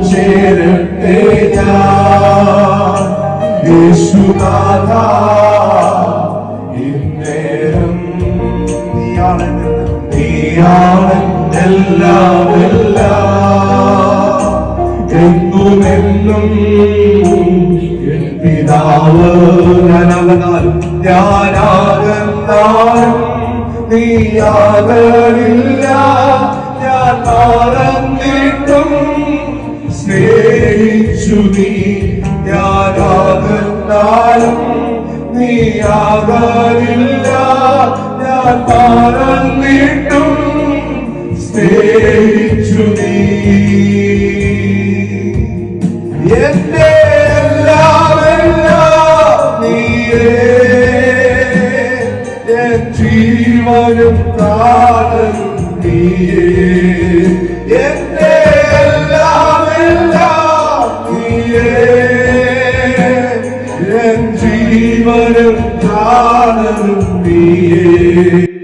ചേരട്ടെ ഞാൻ യേശുനാഥ ഇന്നേരം നീയാണ് എല്ലാം എന്നുമെന്നും പിതാവ് ഞാനാകന്നാലും നീയാകലില്ല ഞാൻ മറന്നിട്ടും സ്നേഹിച്ചു നീ ഞാനാകന്നാലും നീയാകലില്ല ഞാൻ മറന്നിട്ടും സ്നേഹിച്ചു നീ എന്റെ ജീവനും പ്രാണനും നീയേ എന്റെ എല്ലാം നീയേ ജീവനും പ്രാണനും നീയേ